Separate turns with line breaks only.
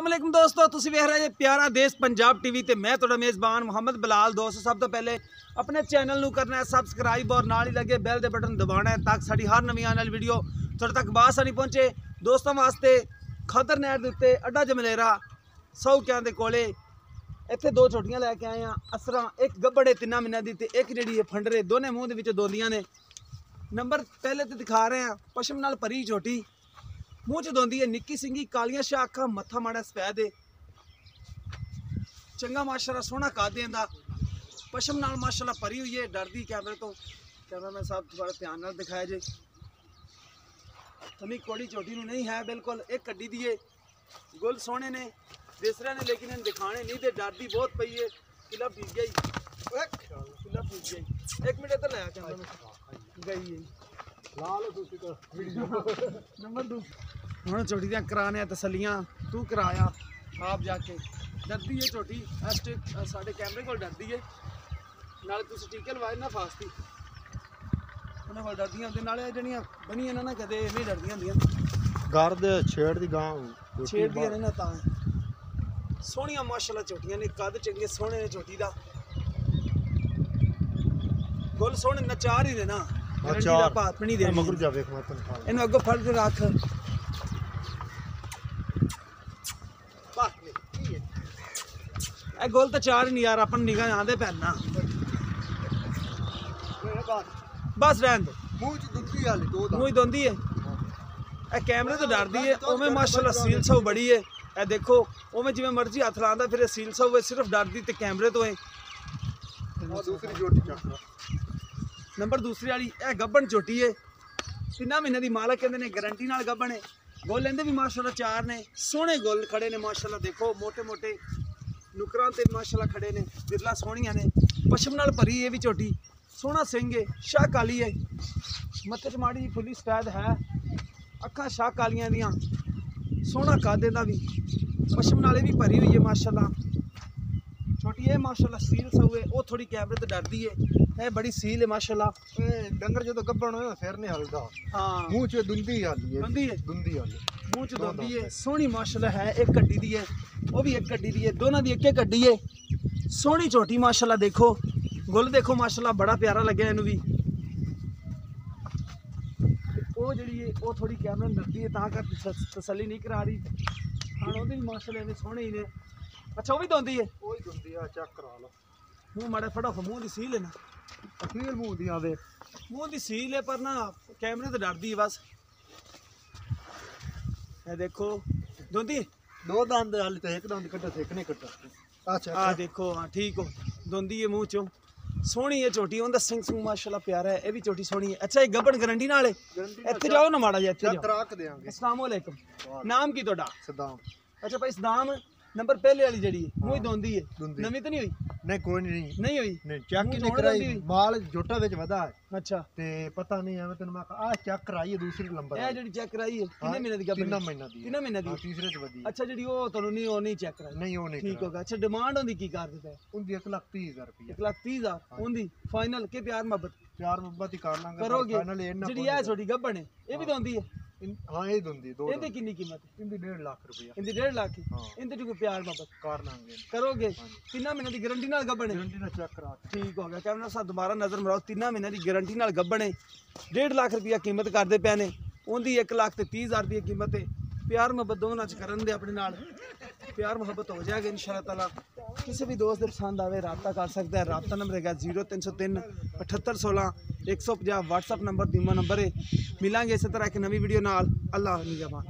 अस्सलामुअलैकुम दोस्तों, तुसी वेख रहे हो प्यारा देश पंजाब टीवी ते मैं तुहाडा मेज़बान मोहम्मद बिलाल। दोस्तों सब तो पहले अपने चैनल नूं करना है सबसक्राइब और नाल ही लगे बैल दे बटन दबाना है ताकि साडी हर नवी आने वाली वीडियो तुहाडे तक बासानी पहुंचे। दोस्तों वास्ते खदर नहर दे उत्ते अड्डा जमलेरा सौकियां दे कोले इत्थे दो छोटियां लैके आए हैं असरा, एक गब्बड़े 3 महीने दी ते एक जिहड़ी है फंडरे, दोने मूँह दे विच दोंदियां ने। नंबर पहले तो दिखा रहे हैं पशम नाल भरी छोटी, मूँह च दोंदी है निक्की सिंगी, कालियां शाह अखा, मत्था माड़ा सफेद है, चंगा माशाल्लाह सोहना कादे दा, पशम नाल माशाल्लाह भरी हुई है। डरदी कैमरे तो, कैमरा साहब थोड़ा ध्यान नाल दिखाया जे। थमी कोड़ी छोटी नहीं है बिल्कुल, एक कड्डी दी है, गुल सोहने ने दिस रहे ने लेकिन इन दिखाने नहीं दे, डरदी बहुत पई है। किला पीस गई, किला पीस गई, 1 मिनट इधर लाया कैमरा में गई है नंबर 2 हम छोटी दियाँ कराने तसलियाँ तू कराया आप जाके। डरदी है छोटी साढ़े कैमरे को डरदी है, नाले तुम टीके लवाए ना फास्टी उन्होंने को डरदियाँ होंगे, नाले जड़ियाँ बनियां ना कदे इवें डरदियां होंदियां गर्द छेड़ दी गां छेड़ दियां ने ना तां सोहनियां माशाल्लाह छोटियां ने, कद चंगे सोहने ने छोटी दा, गुल सोहने नचार ही ने ना इन अगो फल के रख गोल तो चार नहीं यार, अपन निगाह आंदे पैना बस रहन दो, मुँह दोंदी है कैमरे तो डरदी है। उवें माशाल्लाह सील सौ बड़ी है, ए देखो उवें जिवें मर्जी हथ लांदा फिर सील सौ है, सिर्फ डरदी ते कैमरे तो है। नंबर दूसरी वाली यह गब्बन छोटी है, 3 महीने की मालक कहते हैं, गारंटी नाल गब्बन है। गोल लेंदे भी माशाल्लाह 4 ने, सोहने गोल खड़े ने माशाल्लाह, देखो मोटे मोटे नुकरां ते माशाल्लाह खड़े ने, दिरला सोहनियां ने, पशम नाल भरी है भी छोटी, सोहना सिंह है, शाह काली है, मत्थे च माड़ी फुली सफेद है, अखां शाह कालियां दियां, सोहना कादे दा भी, पशम नाले भी भरी हुई है माशाल्लाह छोटी है माशाल्लाह। सील सौ है, वो थोड़ी कैमरे तो डरदी है बड़ी सील है माशाल्लाह।
डंगर जो गब्बन होए फिर नहीं हलदा,
हाँ
मुंह च दुंदी हाली है, दुंदी हाली
मुंह च दोंदी है, सोहनी माशाल्लाह है। एक कड्डी दी है, वो भी एक कड्डी दी है, दोनों दी एक कड्डी है, सोहनी छोटी माशाल्लाह। देखो गुल देखो माशाल्लाह, बड़ा प्यारा लगे इनू भी। वो जी है वो थोड़ी कैमरे डरदी है, तां कर तसली नहीं करा रही। हाँ वो भी माशाल्लाह इन्हें सोहने ही ने। अच्छा वो भी दोंदी है,
वो ही दुंदी है, चेक करा लो
मुँह माड़ा फटो, मुँह की सील है ना,
अखीर मुंह दी आवे,
मुँह की सील है पर ना कैमरे तो डरदी है बस। ये देखो दोंदी है,
2 दंद हाली तो एक दंद कट्टा थे, एक नहीं कट्टा। अच्छा
हाँ देखो, हाँ ठीक हो, दोंदी है मुँह चो, सोहनी है छोटी, उनका सिंह सूंह माशाल्लाह प्यारा है, ये भी छोटी सोहनी है। अच्छा ये गब्बन गारंटी नाल है, इत्थे जाओ ना माड़ा जिहा, इत्थे जाओ। अस्सलाम वालेकुम, नाम की तुहाडा?
सदाम।
अच्छा भाई सदाम, नंबर पहले वाली जड़ी है मुँह दोंदी है, नवी तो नहीं हुई?
नहीं कोई नहीं
हुई,
नहीं चेक नहीं कराई, माल जोटा विच वधा है।
अच्छा
ते पता नहीं है तैनूं मैं आ चेक कराई है दूसरी नंबर
ए जेडी चेक कराई है कितने महीने दी गब्बन?
3 महीने दी,
3 महीने दी,
तीसरे च वधी।
अच्छा जेडी ओ तैनूं नहीं चेक कराई?
नहीं वो नहीं,
ठीक होगा। अच्छा डिमांड होंदी की कर देता है?
उनदी 1,30,000 रुपया।
1,30,000 उनदी फाइनल के प्यार मोहब्बत?
प्यार मोहब्बत ही कर लांगे
करोगे।
फाइनल ये ना
जेडी है छोटी गब्बन है, ये भी दोंदी है?
हां ये दोंदी, 2
इनदी कितनी कीमत है?
इनदी 1.5 लाख रुपया।
इनदी 1.5 लाख है,
हां
इनते जो प्यार मोहब्बत
कर लांगे,
करोगे? 3 महीने की गारंटी नाल गब्बन है,
गारंटी ना चेक करा।
ठीक हो गया। कैमरा साथ दोबारा नजर मराओ, 3 महीने की गारंटी नाल गब्बन है, 1.5 लाख रुपया कीमत करते पे ने, उनकी 1,30,000 रुपये कीमत है। प्यार मोहब्बत दोनों च करन दे अपने नाल, प्यार मोहब्बत हो जाएगा इंशाअल्लाह ताला। किसी भी दोस्त दे पसंद आवे रब्ता कर सकता है, रब्ता नंबर है 0303 7816 150, व्हाट्सअप नंबर दीमा नंबर है। मिलांगे इस तरह एक नवी वीडियो नाल। अल्लाह निगहबान।